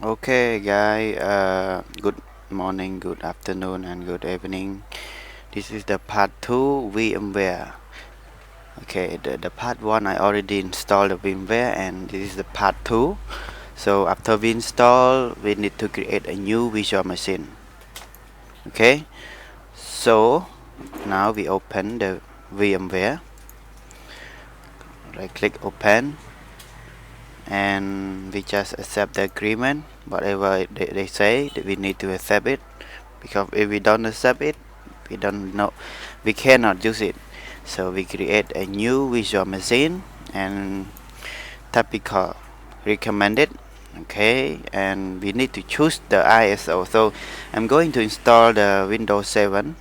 Okay, guys. Good morning, good afternoon, and good evening. This is the part two VMware. Okay, the part one I already installed the VMware, and this is the part two. So after we install, we need to create a new visual machine. Okay, so now we open the VMware. Right click open, and we just accept the agreement. Whatever they say, that we need to accept it, because if we don't accept it, we don't know, we cannot use it. So we create a new visual machine and typical recommended. Okay, and we need to choose the ISO. So I'm going to install the Windows 7.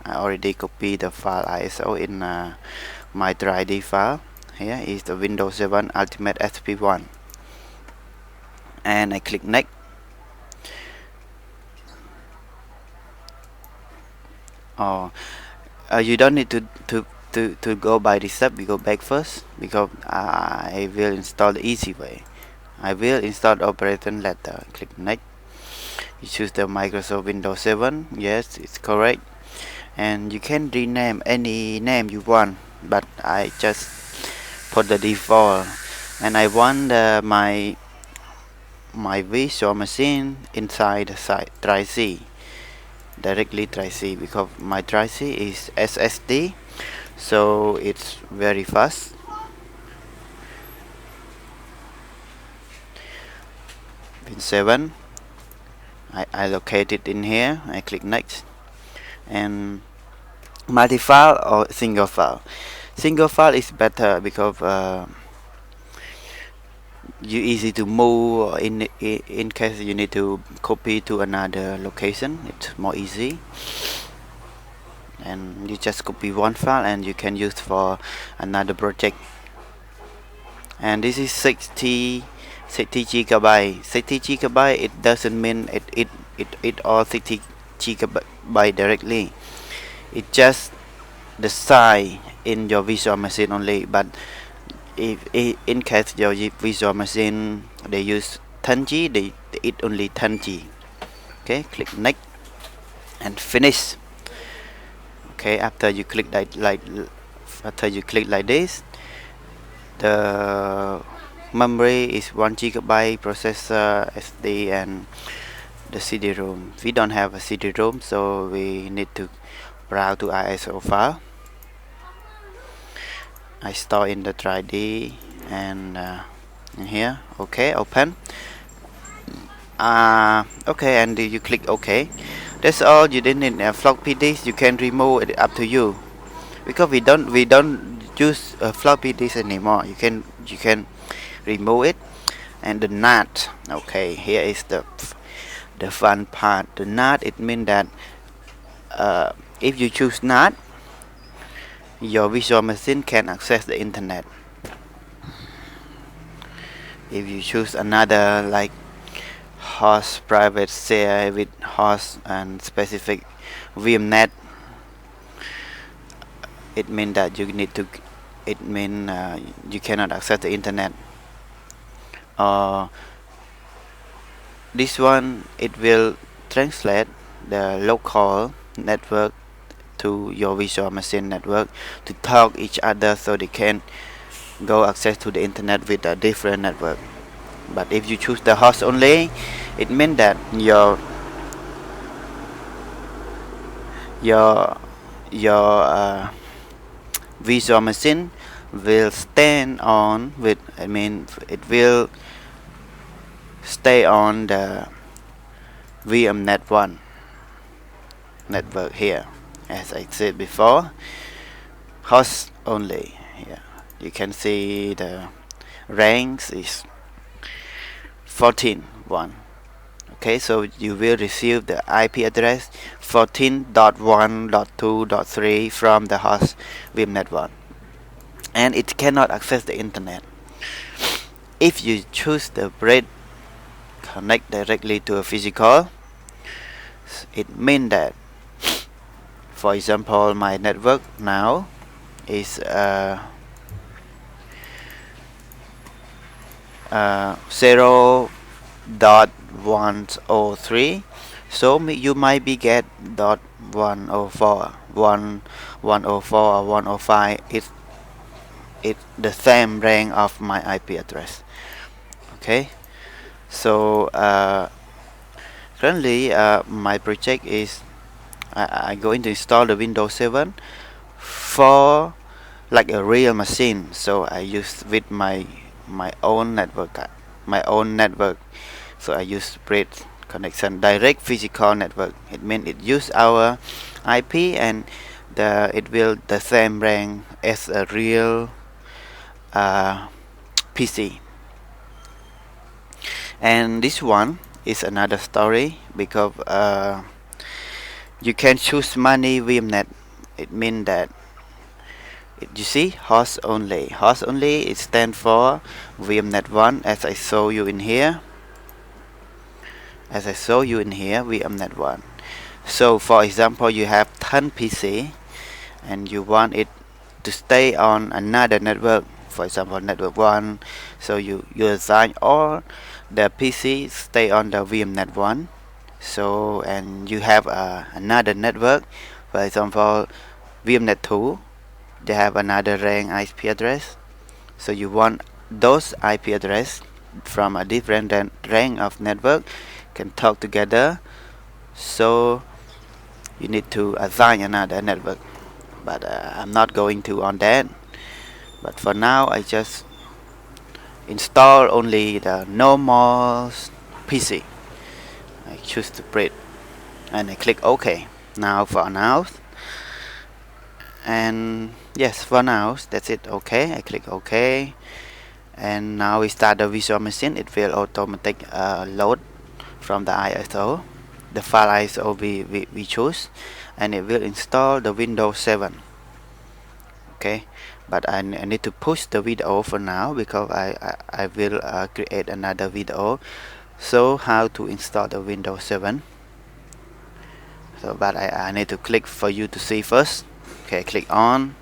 I already copied the file ISO in my 3D file. Here is the Windows 7 Ultimate SP1, and I click next. Oh, you don't need to go by this step. We go back first, because I will install the easy way. I will install the operating letter. Click next. You choose the Microsoft Windows 7. Yes, it's correct. And you can rename any name you want, but I just put the default. And I want my visual machine inside the site try C, directly try C, because my try C is SSD, so it's very fast. Pin 7, I locate it in here. I click next. And multi-file or single file. Single file is better, because you easy to move in case you need to copy to another location. It's more easy, and you just copy one file and you can use for another project. And this is 60 gigabyte. 60 gigabyte, it doesn't mean it all 60 gigabyte directly. It just the size in your visual machine only. But if in case your visual machine they use 10G, they it only 10G. Okay, click next and finish. Okay, after you click like this, the memory is 1 gigabyte, processor, SD, and the CD-ROM. We don't have a CD-ROM, so we need to browse to ISO file. I store in the 3D, and in here. Okay, open. Okay, and you click OK. That's all. You didn't need a floppy disk. You can remove it, up to you, because we don't use a floppy disk anymore. You can remove it. And the NAT. Okay, here is the fun part. The NAT, it means that if you choose NAT, your visual machine can access the internet. If you choose another, like host private share with host and specific Vmnet, it means that you cannot access the internet. This one, it will translate the local network to your visual machine network to talk each other, so they can go access to the internet with a different network. But if you choose the host only, it means that your visual machine will stand on with, it will stay on the VMnet 1 network here. As I said before, host only. Here you can see the ranks is 14.1. Okay, so you will receive the IP address 14.1.2.3 from the host Vmnet 1, and it cannot access the internet. If you choose the bridge connect directly to a physical, it means that, for example, my network now is 0 103. So you might be get dot 104, 104 or 105. It's the same range of my IP address. Okay. So currently my project is I'm going to install the Windows 7 for like a real machine. So I use with my own network card, my own network. So I use bridge connection, direct physical network. It means it use our IP and it will the same rank as a real PC. And this one is another story because you can choose money Vmnet. It means that you see host only. Host only it stands for Vmnet 1 as I show you in here. As I show you in here, Vmnet 1. So for example, you have 10 PC and you want it to stay on another network, for example network 1. So you assign all the PC stay on the Vmnet 1. So and you have another network, for example Vmnet 2, they have another rank IP address. So you want those IP address from a different rank of network can talk together. So you need to assign another network, but I'm not going to on that. But for now I just install only the normal PC. I choose to print and I click OK. Now for now, and yes, for now that's it. OK, I click OK, and now we start the visual machine. It will automatic load from the ISO, the file ISO we choose, and it will install the Windows 7. Okay, but I need to push the video for now because I will create another video. So how to install the Windows 7. So but I need to click for you to see first. Okay, click on,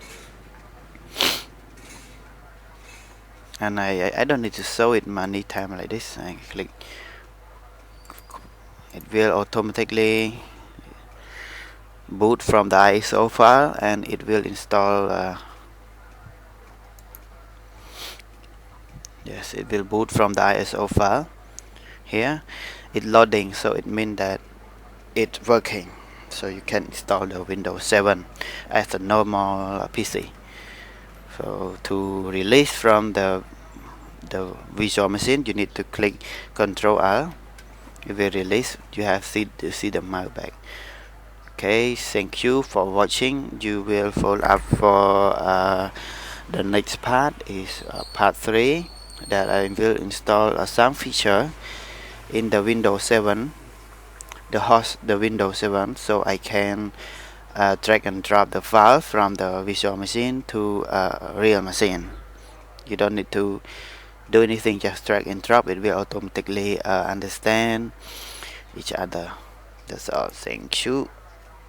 and I don't need to show it many times like this. I click, it will automatically boot from the ISO file and it will install yes, it will boot from the ISO file. Here it's loading, so it means that it's working. So you can install the Windows 7 as a normal PC. So to release from the visual machine, you need to click Ctrl R. It will release. You have to see the mouse back. Okay, thank you for watching. You will follow up for the next part is part 3, that I will install some feature in the Windows 7, the Windows 7, so I can drag and drop the file from the visual machine to a real machine. You don't need to do anything, just drag and drop. It will automatically understand each other. That's all. Thank you.